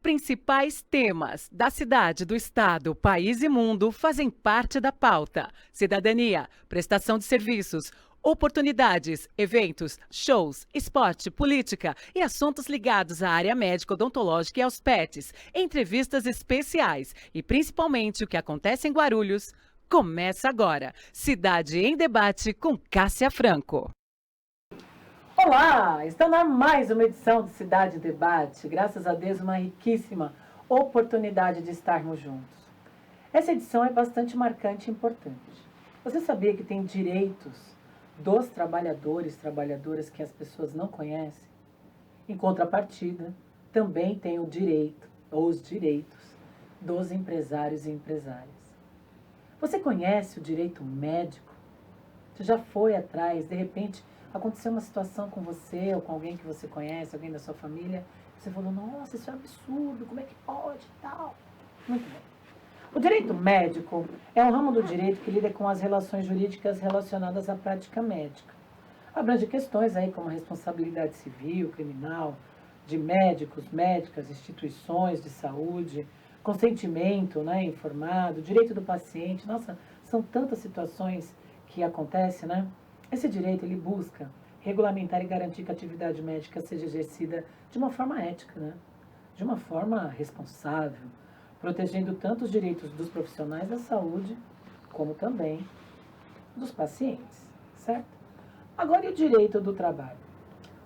Principais temas da cidade, do estado, país e mundo fazem parte da pauta. Cidadania, prestação de serviços, oportunidades, eventos, shows, esporte, política e assuntos ligados à área médica, odontológica e aos pets. Entrevistas especiais e principalmente o que acontece em Guarulhos. Começa agora. Cidade em Debate com Cássia Franco. Olá, está na mais uma edição de Cidade em Debate. Graças a Deus, uma riquíssima oportunidade de estarmos juntos. Essa edição é bastante marcante e importante. Você sabia que tem direitos dos trabalhadores, trabalhadoras que as pessoas não conhecem? Em contrapartida, também tem o direito, ou os direitos, dos empresários e empresárias. Você conhece o direito médico? Você já foi atrás, de repente, aconteceu uma situação com você ou com alguém que você conhece, alguém da sua família, você falou, nossa, isso é um absurdo, como é que pode e tal? Muito bem. O direito médico é um ramo do direito que lida com as relações jurídicas relacionadas à prática médica. Abrange questões aí como responsabilidade civil, criminal, de médicos, médicas, instituições de saúde, consentimento, informado, direito do paciente. Nossa, são tantas situações que acontecem, né? Esse direito, ele busca regulamentar e garantir que a atividade médica seja exercida de uma forma ética, né? De uma forma responsável, protegendo tanto os direitos dos profissionais da saúde, como também dos pacientes, certo? Agora, e o direito do trabalho?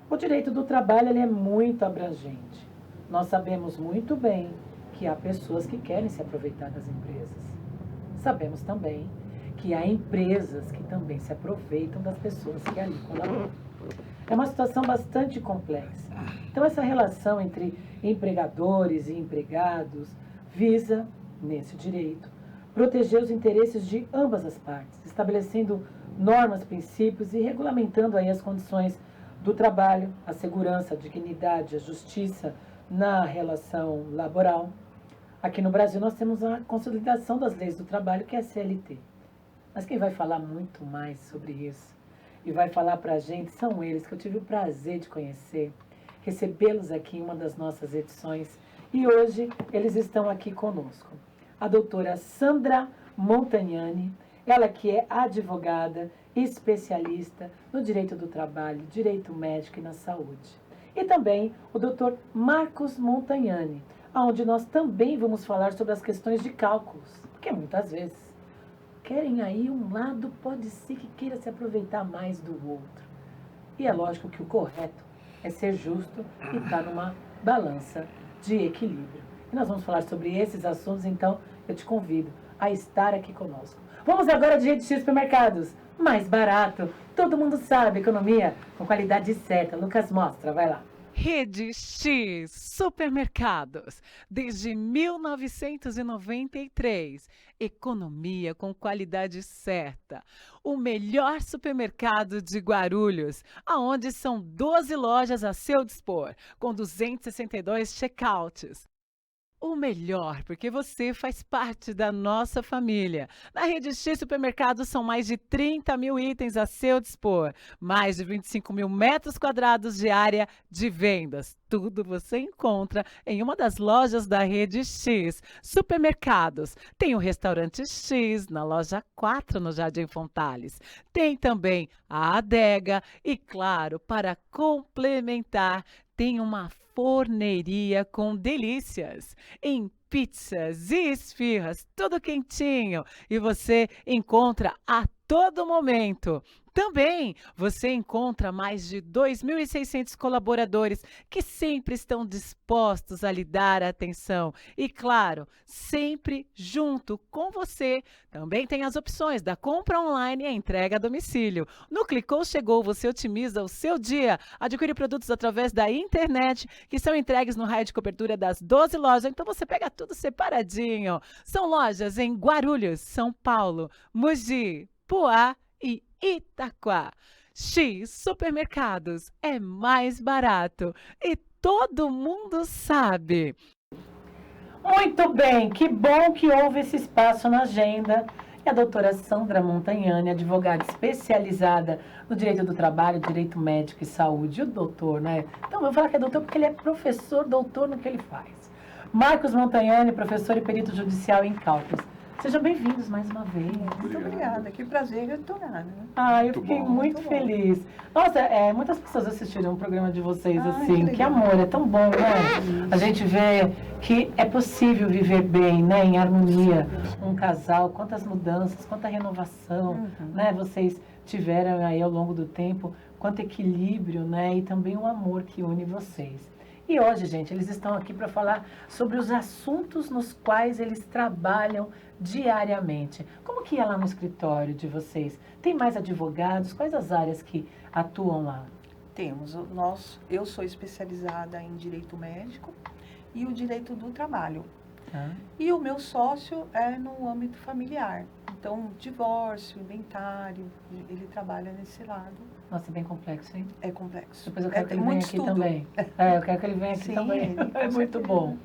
O direito do trabalho, ele é muito abrangente. Nós sabemos muito bem que há pessoas que querem se aproveitar das empresas. Sabemos também que há empresas que também se aproveitam das pessoas que ali colaboram. É uma situação bastante complexa. Então, essa relação entre empregadores e empregados visa, nesse direito, proteger os interesses de ambas as partes, estabelecendo normas, princípios e regulamentando aí as condições do trabalho, a segurança, a dignidade, a justiça na relação laboral. Aqui no Brasil, nós temos a consolidação das leis do trabalho, que é a CLT. Mas quem vai falar muito mais sobre isso e vai falar para a gente são eles, que eu tive o prazer de conhecer, recebê-los aqui em uma das nossas edições. E hoje eles estão aqui conosco. A doutora Sandra Montagnani, ela que é advogada e especialista no direito do trabalho, direito médico e na saúde. E também o doutor Marcos Montagnani, onde nós também vamos falar sobre as questões de cálculos, porque muitas vezes querem aí um lado, pode ser que queira se aproveitar mais do outro. E é lógico que o correto é ser justo e estar numa balança de equilíbrio. E nós vamos falar sobre esses assuntos, então eu te convido a estar aqui conosco. Vamos agora de Rede X Supermercados. Mais barato, todo mundo sabe, economia com qualidade certa. Lucas, mostra, vai lá. Rede X Supermercados, desde 1993. Economia com qualidade certa. O melhor supermercado de Guarulhos, aonde são 12 lojas a seu dispor, com 262 checkouts. O melhor, porque você faz parte da nossa família. Na Rede X Supermercados são mais de 30 mil itens a seu dispor, mais de 25 mil metros quadrados de área de vendas. Tudo você encontra em uma das lojas da Rede X Supermercados. Tem o Restaurante X na loja 4 no Jardim Fontales. Tem também a Adega e, claro, para complementar, tem uma forneria com delícias em pizzas e esfirras, tudo quentinho e você encontra a todo momento. Também você encontra mais de 2.600 colaboradores que sempre estão dispostos a lhe dar atenção e, claro, sempre junto com você. Também tem as opções da compra online e a entrega a domicílio. No Clicou Chegou, você otimiza o seu dia. Adquire produtos através da internet que são entregues no raio de cobertura das 12 lojas. Então você pega tudo separadinho. São lojas em Guarulhos, São Paulo, Mogi, Poá e Itaquá. X Supermercados é mais barato e todo mundo sabe. Muito bem, que bom que houve esse espaço na agenda. E a doutora Sandra Montagnani, advogada especializada no direito do trabalho, direito médico e saúde. E o doutor, né? Então, eu vou falar que é doutor porque ele é professor, doutor no que ele faz. Marcos Montagnani, professor e perito judicial em cálculos. Sejam bem-vindos mais uma vez. Muito obrigada, que prazer retornar, né? Eu fiquei muito feliz. Nossa, muitas pessoas assistiram o programa de vocês, assim, que amor, é tão bom, né? A gente vê que é possível viver bem, né, em harmonia, um casal, quantas mudanças, quanta renovação, né, vocês tiveram aí ao longo do tempo, quanto equilíbrio, né, e também o amor que une vocês. E hoje, gente, eles estão aqui para falar sobre os assuntos nos quais eles trabalham diariamente. Como que é lá no escritório de vocês? Tem mais advogados? Quais as áreas que atuam lá? Temos, eu sou especializada em direito médico e o direito do trabalho. E o meu sócio é no âmbito familiar. Então, divórcio, inventário, ele trabalha nesse lado. Nossa, é bem complexo, hein? É complexo. Depois eu quero que ele venha aqui também. Eu quero que ele venha aqui Sim, também. É muito bom.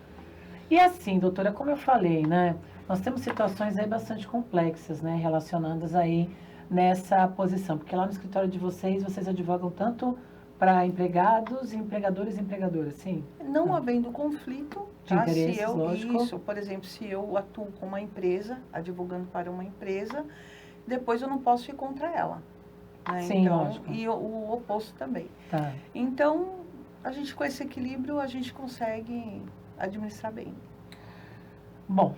E assim, doutora, como eu falei, né? Nós temos situações aí bastante complexas, né? Relacionadas aí nessa posição. Porque lá no escritório de vocês advogam tanto para empregados, empregadores e empregadoras, sim? Não havendo conflito, de interesses, se eu, lógico. Isso, por exemplo, se eu atuo com uma empresa, advogando para uma empresa, depois eu não posso ir contra ela. Né? Sim, então, lógico. E o oposto também. Tá. Então, a gente com esse equilíbrio, a gente consegue administrar bem. Bom,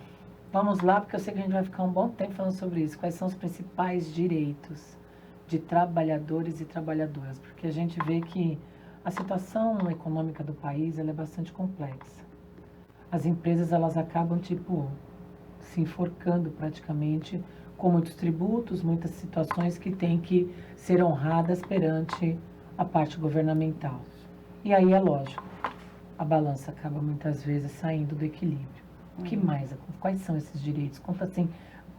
vamos lá, porque eu sei que a gente vai ficar um bom tempo falando sobre isso. Quais são os principais direitos de trabalhadores e trabalhadoras? Porque a gente vê que a situação econômica do país ela é bastante complexa. As empresas elas acabam, se enforcando praticamente com muitos tributos, muitas situações que têm que ser honradas perante a parte governamental. E aí é lógico, a balança acaba muitas vezes saindo do equilíbrio. O que mais? Quais são esses direitos? Conta assim,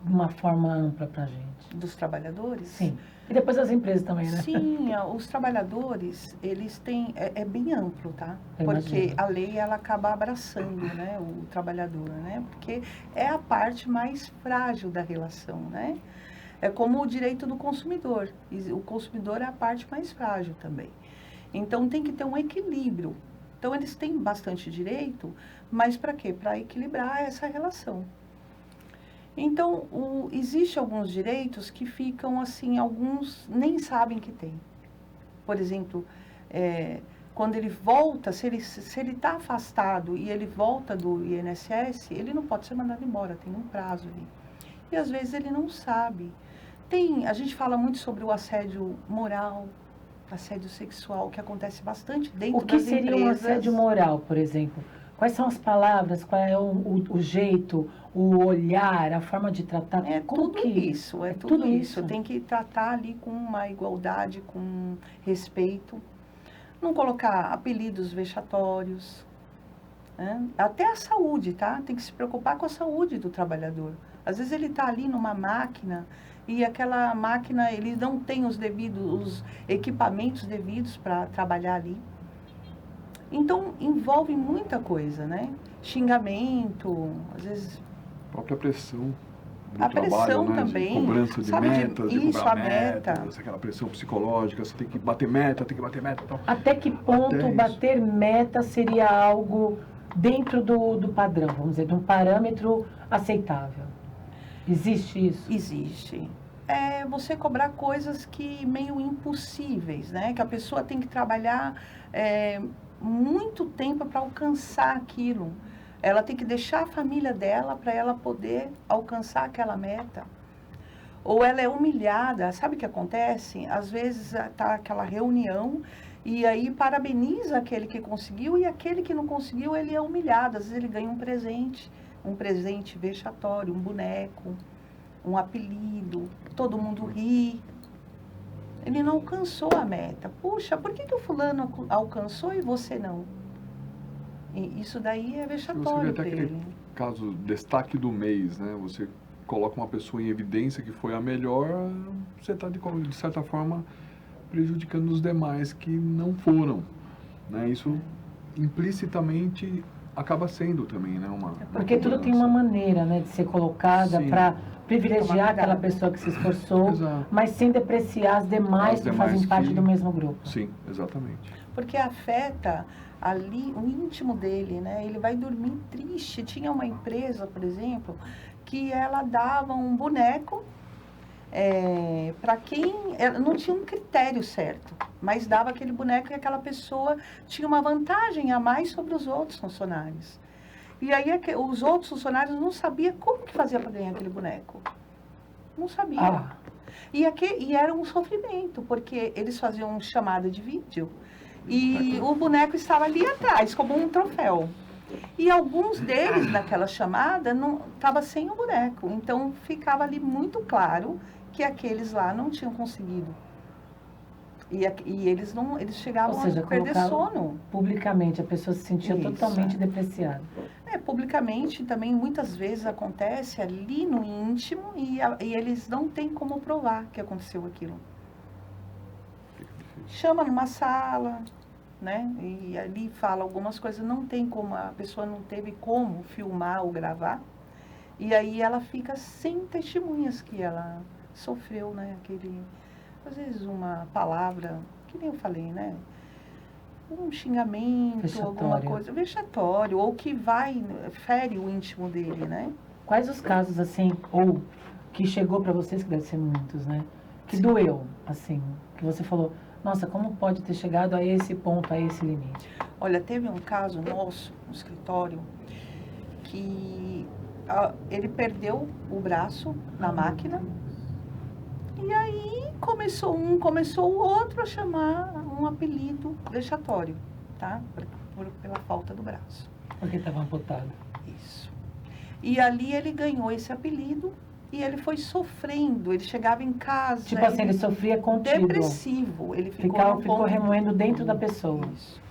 de uma forma ampla pra gente. Dos trabalhadores? Sim. E depois as empresas também, né? Sim, os trabalhadores, eles têm, é bem amplo, tá? Eu Porque imagino. a lei, ela acaba abraçando, né, o trabalhador, né? Porque é a parte mais frágil da relação, né? É como o direito do consumidor. O consumidor é a parte mais frágil também. Então, tem que ter um equilíbrio. Então, eles têm bastante direito, mas para quê? Para equilibrar essa relação. Então, existe alguns direitos que ficam assim, alguns nem sabem que tem. Por exemplo, quando ele volta, se ele está afastado e ele volta do INSS, ele não pode ser mandado embora, tem um prazo ali. E às vezes ele não sabe. A gente fala muito sobre o assédio moral, assédio sexual, que acontece bastante dentro das empresas. O que seria um assédio moral, por exemplo? Quais são as palavras, qual é o jeito, o olhar, a forma de tratar? É tudo isso. Tem que tratar ali com uma igualdade, com respeito. Não colocar apelidos vexatórios. Né? Até a saúde, tá? Tem que se preocupar com a saúde do trabalhador. Às vezes ele está ali numa máquina e aquela máquina, ele não tem os equipamentos devidos para trabalhar ali. Então, envolve muita coisa, né? Xingamento, às vezes... A própria pressão do a pressão trabalho, né? também. De cobrança de Sabe, metas, de isso, cobrar a meta. metas, aquela pressão psicológica, você tem que bater meta, Então. Até que ponto Até bater meta seria algo dentro do padrão, vamos dizer, de um parâmetro aceitável? Existe isso? Existe. É você cobrar coisas que meio impossíveis, né? Que a pessoa tem que trabalhar muito tempo para alcançar aquilo. Ela tem que deixar a família dela para ela poder alcançar aquela meta. Ou ela é humilhada, sabe o que acontece? Às vezes está aquela reunião e aí parabeniza aquele que conseguiu e aquele que não conseguiu, ele é humilhado. Às vezes ele ganha um presente vexatório, um boneco, um apelido, todo mundo ri. Ele não alcançou a meta. Puxa, por que o fulano alcançou e você não? E isso daí é vexatório para ele. Caso destaque do mês, né? Você coloca uma pessoa em evidência que foi a melhor, você está, de certa forma, prejudicando os demais que não foram. Né? Isso implicitamente acaba sendo também, né? Porque tudo tem uma maneira, né, de ser colocada para privilegiar aquela pessoa que se esforçou, Exato. mas sem depreciar as demais que fazem parte do mesmo grupo. Sim, exatamente. porque afeta ali o íntimo dele, né? Ele vai dormir triste. Tinha uma empresa, por exemplo, que ela dava um boneco para quem ela não tinha um critério certo, mas dava aquele boneco e aquela pessoa tinha uma vantagem a mais sobre os outros funcionários. E aí os outros funcionários não sabiam como que fazia para ganhar aquele boneco. Não sabia. Ah. E era um sofrimento, porque eles faziam chamada de vídeo e o boneco estava ali atrás, como um troféu. E alguns deles, naquela chamada, não estava sem o boneco. Então, ficava ali muito claro que aqueles lá não tinham conseguido. E eles chegavam Ou seja, a perder sono. publicamente, a pessoa se sentia Isso, totalmente depreciada. Publicamente também muitas vezes acontece ali no íntimo e eles não têm como provar que aconteceu aquilo. Chama numa sala, né? E ali fala algumas coisas, não tem como, a pessoa não teve como filmar ou gravar. E aí ela fica sem testemunhas que ela sofreu, né? Às vezes uma palavra, que nem eu falei, né? Um xingamento, Vexatório. alguma coisa, vexatório, ou que fere o íntimo dele, né? Quais os casos, assim, ou que chegou para vocês, que deve ser muitos, né? Que doeu, assim, que você falou, nossa, como pode ter chegado a esse ponto, a esse limite? Olha, teve um caso nosso no escritório que ele perdeu o braço na máquina e aí começou o outro a chamar um apelido vexatório, tá? Pela falta do braço. Porque estava amputado. Isso. E ali ele ganhou esse apelido e ele foi sofrendo. Ele chegava em casa. Tipo assim, ele sofria contido. Depressivo. Ele Ficou remoendo dentro da pessoa. Isso.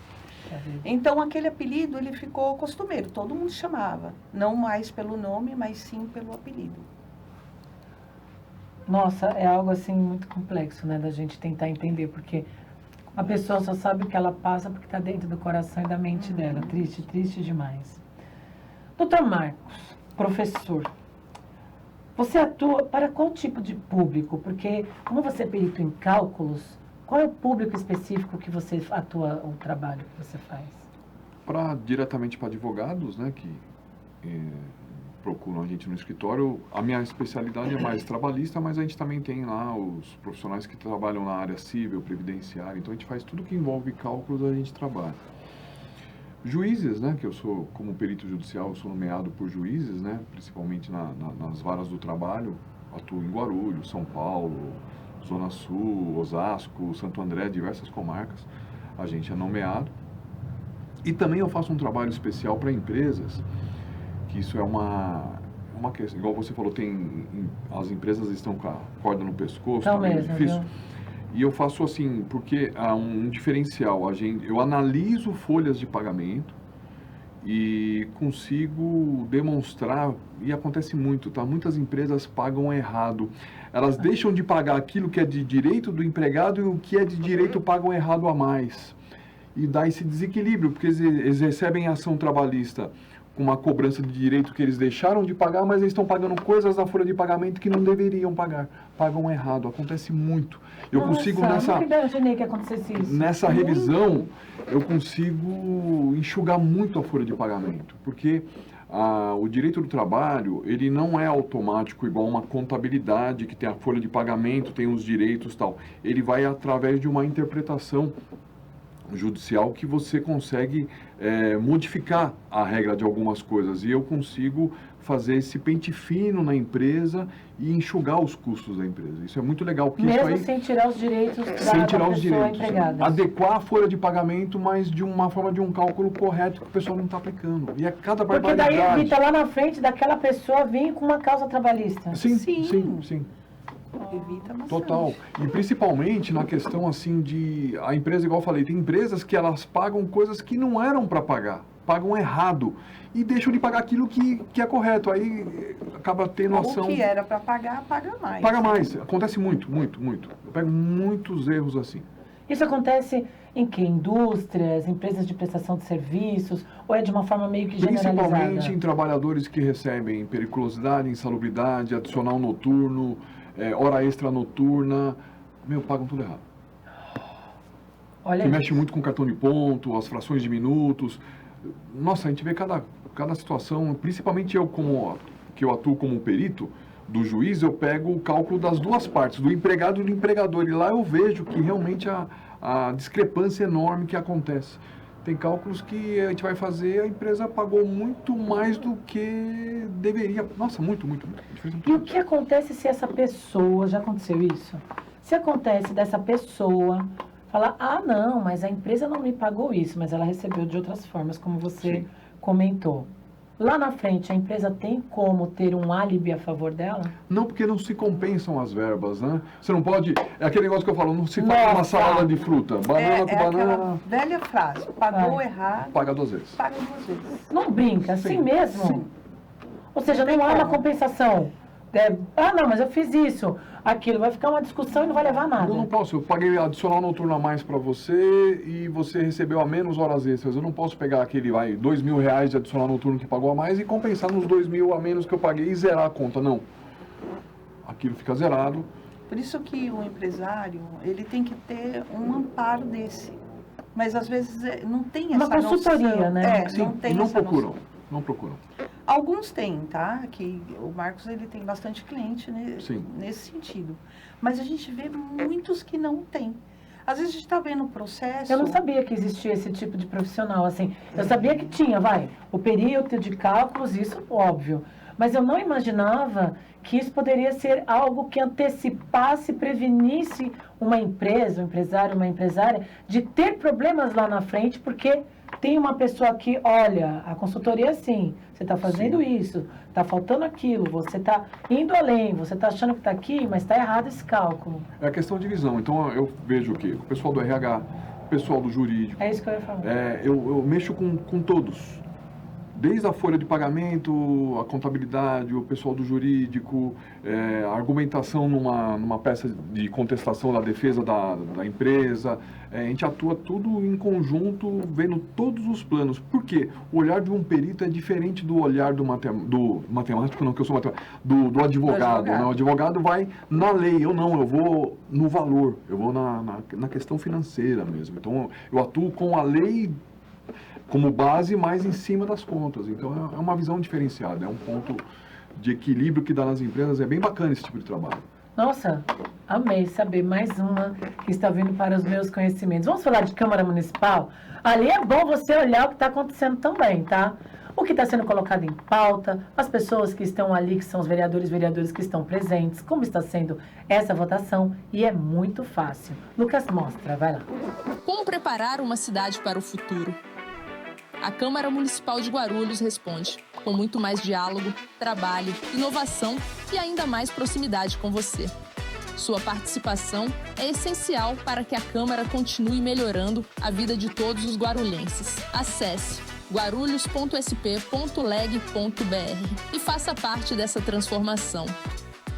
Então, aquele apelido, ele ficou costumeiro. Todo mundo chamava. Não mais pelo nome, mas sim pelo apelido. Nossa, é algo assim muito complexo, né? Da gente tentar entender, porque a pessoa só sabe o que ela passa porque está dentro do coração e da mente dela. Triste, triste demais. Doutor Marcos, professor, você atua para qual tipo de público? Porque, como você é perito em cálculos, qual é o público específico que você atua, o trabalho que você faz? Diretamente para advogados, né, que procuram a gente no escritório, a minha especialidade é mais trabalhista, mas a gente também tem lá os profissionais que trabalham na área civil, previdenciária, então a gente faz tudo que envolve cálculos, a gente trabalha. Juízes, né, que eu sou, como perito judicial, eu sou nomeado por juízes, né, principalmente nas varas do trabalho, atuo em Guarulhos, São Paulo, Zona Sul, Osasco, Santo André, diversas comarcas, a gente é nomeado. E também eu faço um trabalho especial para empresas, que isso é uma questão, igual você falou, as empresas estão com a corda no pescoço, Então tá meio mesmo, difícil. viu? E eu faço assim, porque há um diferencial, eu analiso folhas de pagamento e consigo demonstrar, e acontece muito, tá? Muitas empresas pagam errado. Elas deixam de pagar aquilo que é de direito do empregado e o que é de direito pagam errado a mais. E dá esse desequilíbrio, porque eles recebem ação trabalhista com uma cobrança de direito que eles deixaram de pagar, mas eles estão pagando coisas da folha de pagamento que não deveriam pagar. Pagam errado, acontece muito. Eu consigo nunca imaginei que acontecesse isso. nessa revisão, eu consigo enxugar muito a folha de pagamento, porque o direito do trabalho, ele não é automático igual uma contabilidade, que tem a folha de pagamento, tem os direitos e tal. Ele vai através de uma interpretação judicial que você consegue modificar a regra de algumas coisas, e eu consigo fazer esse pente fino na empresa e enxugar os custos da empresa. Isso é muito legal, porque Mesmo isso aí, sem tirar os direitos sem tirar da os pessoa direitos, empregada. adequar a folha de pagamento, mas de uma forma de um cálculo correto que o pessoal não está aplicando. E é cada Porque barbaridade. daí evita lá na frente daquela pessoa vir com uma causa trabalhista. Sim, Sim. sim, sim. Evita bastante. Total. E principalmente na questão assim a empresa, igual eu falei, tem empresas que elas pagam coisas que não eram para pagar, pagam errado e deixam de pagar aquilo que é correto. Aí acaba tendo ação. O que era para pagar, paga mais. Paga mais. Acontece muito, muito, muito. Eu pego muitos erros assim. Isso acontece em que? Indústrias, empresas de prestação de serviços, ou é de uma forma meio que generalizada? Principalmente em trabalhadores que recebem periculosidade, insalubridade, adicional noturno, hora extra noturna, pagam tudo errado. Olha que aí. mexe muito com cartão de ponto, as frações de minutos. Nossa, a gente vê cada situação, principalmente que eu atuo como perito do juiz, eu pego o cálculo das duas partes, do empregado e do empregador, e lá eu vejo que realmente a discrepância enorme que acontece. Tem cálculos que a gente vai fazer, a empresa pagou muito mais do que deveria. Nossa, muito. E o que acontece se essa pessoa, já aconteceu isso? Se acontece dessa pessoa falar, não, mas a empresa não me pagou isso, mas ela recebeu de outras formas, como você Sim. comentou. Lá na frente, a empresa tem como ter um álibi a favor dela? Não, porque não se compensam as verbas, né? Você não pode... É aquele negócio que eu falo, não se faz uma Nossa. salada de fruta. Banana com aquela banana, velha frase, pagou errado, paga 2 vezes. paga 2 vezes. Não brinca, assim Sim, mesmo? sim. Ou seja, Não não tem há uma como. compensação. Não, mas eu fiz isso, aquilo. Vai ficar uma discussão e não vai levar a nada. Eu não posso, eu paguei adicional noturno a mais para você e você recebeu a menos horas extras. Eu não posso pegar aquele, R$2.000 de adicional noturno que pagou a mais e compensar nos 2.000 a menos que eu paguei e zerar a conta. Não. Aquilo fica zerado. Por isso que o empresário, ele tem que ter um amparo desse. Mas às vezes não tem Uma essa consultoria, noção. né? Sim, não tem não essa procuram. noção. Não procuram. Alguns têm, tá? Que o Marcos, ele tem bastante cliente Sim. nesse sentido. Mas a gente vê muitos que não têm. Às vezes a gente está vendo o processo... Eu não sabia que existia esse tipo de profissional, assim. Eu sabia que tinha, o período de cálculos, isso óbvio. Mas eu não imaginava que isso poderia ser algo que antecipasse, prevenisse uma empresa, um empresário, uma empresária, de ter problemas lá na frente, porque tem uma pessoa que, olha, a consultoria é assim, você está fazendo Sim. isso, está faltando aquilo, você está indo além, você está achando que está aqui, mas está errado esse cálculo. É a questão de visão. Então eu vejo o quê? O pessoal do RH, o pessoal do jurídico. É isso que eu ia falar. Eu mexo com todos. Desde a folha de pagamento, a contabilidade, o pessoal do jurídico, a argumentação numa peça de contestação da defesa da empresa. A gente atua tudo em conjunto, vendo todos os planos. Por quê? O olhar de um perito é diferente do olhar do matemático, não que eu sou matemático, do advogado. Né? O advogado vai na lei, eu não, eu vou no valor, eu vou na questão financeira mesmo. Então, eu atuo com a lei como base, mais em cima das contas. Então, é uma visão diferenciada, é um ponto de equilíbrio que dá nas empresas, é bem bacana esse tipo de trabalho. Nossa, amei saber mais uma que está vindo para os meus conhecimentos. Vamos falar de Câmara Municipal? Ali é bom você olhar o que está acontecendo também, tá? O que está sendo colocado em pauta, as pessoas que estão ali, que são os vereadores que estão presentes, como está sendo essa votação, e é muito fácil. Lucas, mostra, vai lá. Como preparar uma cidade para o futuro? A Câmara Municipal de Guarulhos responde, com muito mais diálogo, trabalho, inovação e ainda mais proximidade com você. Sua participação é essencial para que a Câmara continue melhorando a vida de todos os guarulhenses. Acesse guarulhos.sp.leg.br e faça parte dessa transformação.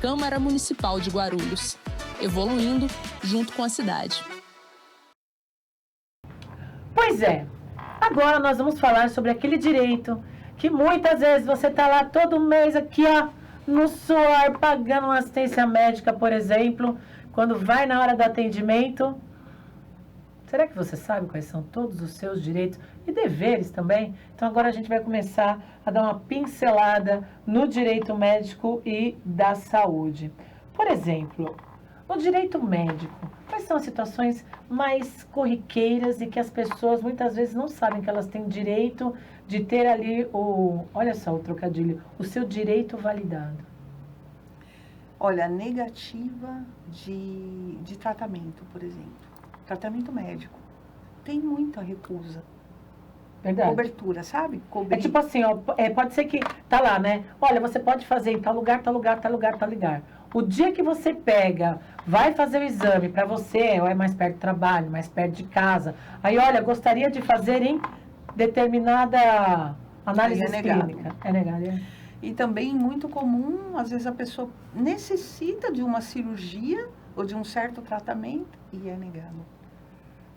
Câmara Municipal de Guarulhos, evoluindo junto com a cidade. Pois é. Agora nós vamos falar sobre aquele direito que muitas vezes você está lá todo mês aqui, no suor, pagando uma assistência médica, por exemplo, quando vai na hora do atendimento. Será que você sabe quais são todos os seus direitos e deveres também? Então agora a gente vai começar a dar uma pincelada no direito médico e da saúde. Por exemplo, no direito médico, quais são as situações mais corriqueiras e que as pessoas muitas vezes não sabem que elas têm direito de ter ali olha só o trocadilho, o seu direito validado? Olha, negativa de tratamento, por exemplo. Tratamento médico. Tem muita recusa. Verdade. Cobertura, sabe? É tipo assim, pode ser que tá lá, né? Olha, você pode fazer em tal lugar, tal lugar, tal lugar, tal lugar. O dia que você pega, vai fazer o exame para você, ou é mais perto do trabalho, mais perto de casa. Aí, olha, gostaria de fazer em determinada análise clínica. É negado, é. E também muito comum, às vezes a pessoa necessita de uma cirurgia ou de um certo tratamento e é negado.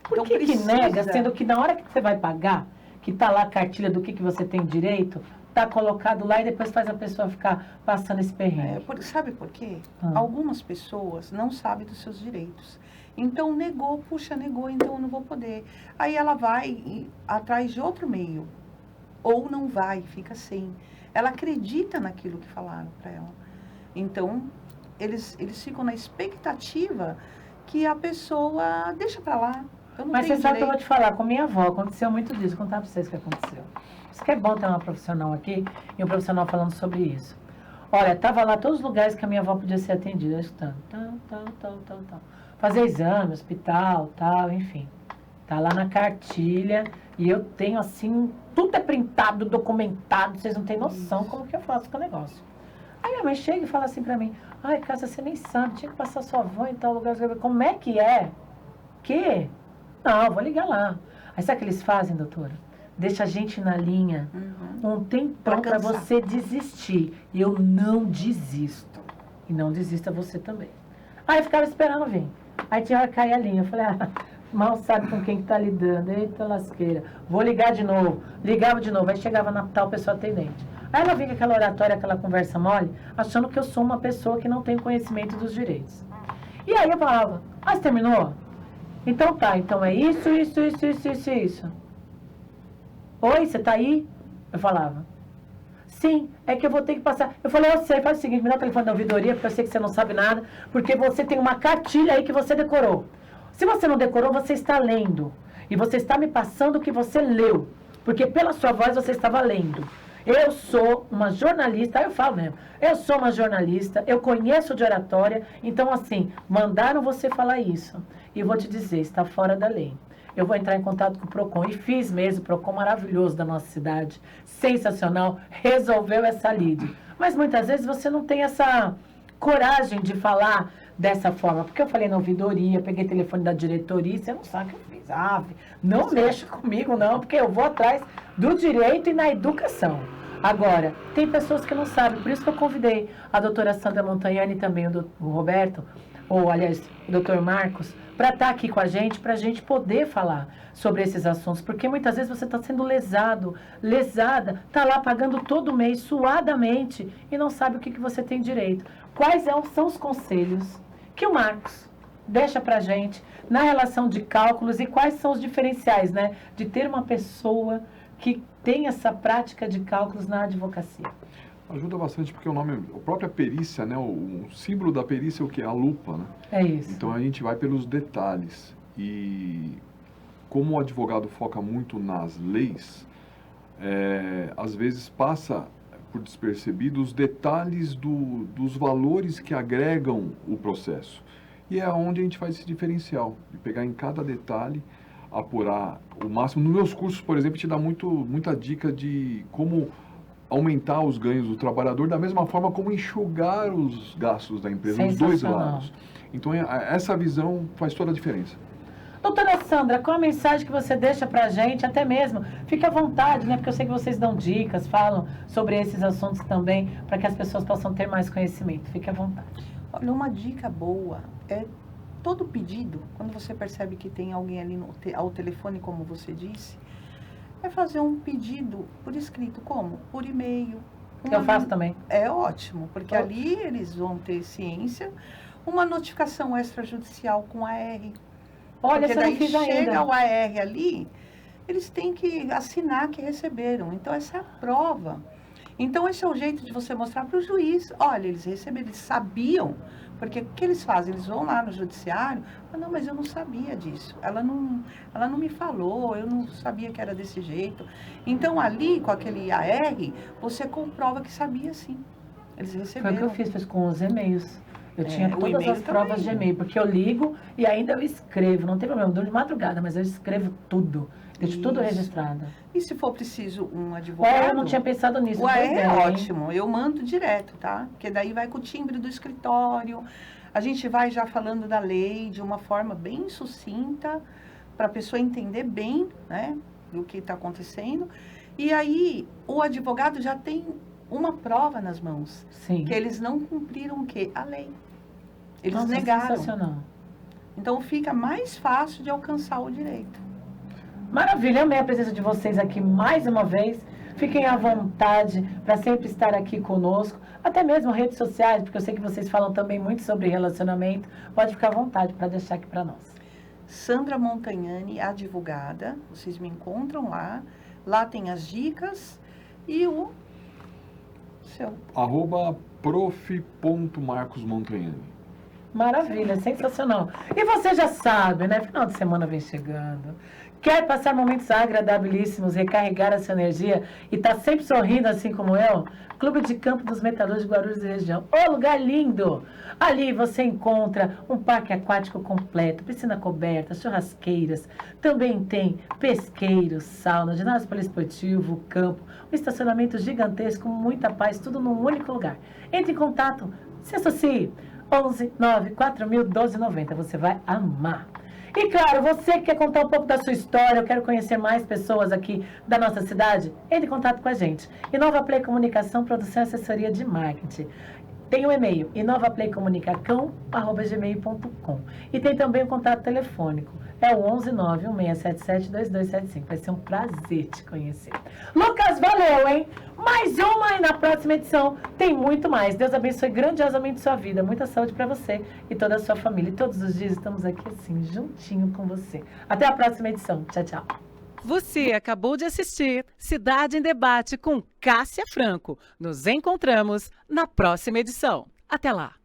Por que nega, sendo que na hora que você vai pagar, que tá lá a cartilha do que você tem direito, tá colocado lá e depois faz a pessoa ficar passando esse perrengue? Sabe por quê? Algumas pessoas não sabem dos seus direitos. Então negou, então eu não vou poder. Aí ela vai atrás de outro meio. Ou não vai, fica sem. Ela acredita naquilo que falaram para ela. Então, eles ficam na expectativa que a pessoa deixa para lá. Eu não Mas tenho você sabe que eu direito. vou te falar, com minha avó aconteceu muito disso, vou contar para vocês o que aconteceu. Isso que é bom ter uma profissional aqui e um profissional falando sobre isso. Olha, tava lá todos os lugares que a minha avó podia ser atendida, escutando, tal. Fazer exame, hospital, tal, enfim. Tá lá na cartilha e eu tenho assim, tudo é printado, documentado, vocês não têm noção como que eu faço com o negócio. Aí minha mãe chega e fala assim pra mim, ai, Cássia, você nem sabe, tinha que passar sua avó em tal lugar. Como é que é? Que? Não, eu vou ligar lá. Aí sabe o que eles fazem, doutora? Deixa a gente na linha um tempão pra você desistir. E eu não desisto. E não desista você também. Aí eu ficava esperando vir. Aí tinha hora que cair a linha. Eu falei, mal sabe com quem que tá lidando. Eita lasqueira. Vou ligar de novo. Ligava de novo. Aí chegava na tal pessoa atendente. Aí ela vinha com aquela oratória, aquela conversa mole, achando que eu sou uma pessoa que não tem conhecimento dos direitos. E aí eu falava, você terminou? Então tá, então é isso. Oi, você tá aí? Eu falava. Sim, é que eu vou ter que passar. Eu falei, eu sei, faz o seguinte, me dá o telefone da ouvidoria, porque eu sei que você não sabe nada, porque você tem uma cartilha aí que você decorou. Se você não decorou, você está lendo. E você está me passando o que você leu. Porque pela sua voz você estava lendo. Eu sou uma jornalista, aí eu falo mesmo, eu sou uma jornalista, eu conheço de oratória, então assim, mandaram você falar isso. E eu vou te dizer, está fora da lei. Eu vou entrar em contato com o PROCON, e fiz mesmo, o PROCON maravilhoso da nossa cidade, sensacional, resolveu essa lide. Mas muitas vezes você não tem essa coragem de falar dessa forma, porque eu falei na ouvidoria, peguei o telefone da diretoria, você não sabe o que eu fiz. Não mexa comigo não, porque eu vou atrás do direito e na educação. Agora, tem pessoas que não sabem, por isso que eu convidei a doutora Sandra Montagnani e também o Roberto, ou aliás, o doutor Marcos, para estar aqui com a gente poder falar sobre esses assuntos, porque muitas vezes você está sendo lesada, está lá pagando todo mês, suadamente, e não sabe o que você tem direito. Quais são os conselhos que o Marcos deixa para a gente na relação de cálculos e quais são os diferenciais, né, de ter uma pessoa que tem essa prática de cálculos na advocacia? Ajuda bastante porque a própria perícia, né, o símbolo da perícia é o que? A lupa, né? É isso. Então a gente vai pelos detalhes e como o advogado foca muito nas leis, às vezes passa por despercebido os detalhes dos valores que agregam o processo. E é onde a gente faz esse diferencial, de pegar em cada detalhe, apurar o máximo. Nos meus cursos, por exemplo, te dá muita dica de como aumentar os ganhos do trabalhador, da mesma forma como enxugar os gastos da empresa, os dois lados. Então, essa visão faz toda a diferença. Doutora Sandra, qual a mensagem que você deixa para a gente, até mesmo, fique à vontade, né, porque eu sei que vocês dão dicas, falam sobre esses assuntos também, para que as pessoas possam ter mais conhecimento. Fique à vontade. Olha, uma dica boa é todo pedido, quando você percebe que tem alguém ali ao telefone, como você disse, é fazer um pedido por escrito, como? Por e-mail. Eu faço também. É ótimo, porque ali eles vão ter ciência, uma notificação extrajudicial com AR. Olha, porque você não fiz ainda. Chega o AR ali, eles têm que assinar que receberam. Então, essa é a prova. Então, esse é o jeito de você mostrar para o juiz. Olha, eles receberam, eles sabiam. Porque o que eles fazem? Eles vão lá no judiciário, não, mas eu não sabia disso. Ela não me falou, eu não sabia que era desse jeito. Então, ali, com aquele AR, você comprova que sabia sim. Eles receberam. Foi o que eu fiz com os e-mails. Eu tinha todas as também. provas de e-mail, porque eu ligo e ainda eu escrevo. Não tem problema, eu durmo de madrugada, mas eu escrevo tudo. Deixo tudo registrado. E se for preciso um advogado... Eu não tinha pensado nisso. O AR é ótimo, eu mando direto, tá? Porque daí vai com o timbre do escritório, a gente vai já falando da lei de uma forma bem sucinta, para a pessoa entender bem, né, do que está acontecendo. E aí, o advogado já tem uma prova nas mãos. Sim. Que eles não cumpriram o quê? A lei. Eles Nossa, negaram. Sensacional. Então, fica mais fácil de alcançar o direito. Maravilha, amei a presença de vocês aqui mais uma vez. Fiquem à vontade para sempre estar aqui conosco, até mesmo redes sociais, porque eu sei que vocês falam também muito sobre relacionamento. Pode ficar à vontade para deixar aqui para nós. Sandra Montagnani, advogada, vocês me encontram lá. Lá tem as dicas e o seu. @prof.marcosmontagnani. Maravilha, sensacional. E você já sabe, né? Final de semana vem chegando. Quer passar momentos agradabilíssimos, recarregar a sua energia e estar sempre sorrindo assim como eu? Clube de Campo dos Metalúrgicos de Guarulhos e região. Ô, lugar lindo! Ali você encontra um parque aquático completo, piscina coberta, churrasqueiras. Também tem pesqueiros, sauna, ginásio poliesportivo, campo, um estacionamento gigantesco, muita paz, tudo num único lugar. Entre em contato, se associe. 11 9 4000 1290. Você vai amar. E claro, você que quer contar um pouco da sua história, eu quero conhecer mais pessoas aqui da nossa cidade, entre em contato com a gente. Inova Play Comunicação, Produção e Assessoria de Marketing. Tem o e-mail inovaplaycomunicacão@gmail.com. E tem também o contato telefônico. É o 11 91677 2275. Vai ser um prazer te conhecer. Lucas, valeu, hein? Mais uma e na próxima edição tem muito mais. Deus abençoe grandiosamente sua vida. Muita saúde para você e toda a sua família. E todos os dias estamos aqui assim, juntinho com você. Até a próxima edição. Tchau, tchau. Você acabou de assistir Cidade em Debate com Cássia Franco. Nos encontramos na próxima edição. Até lá!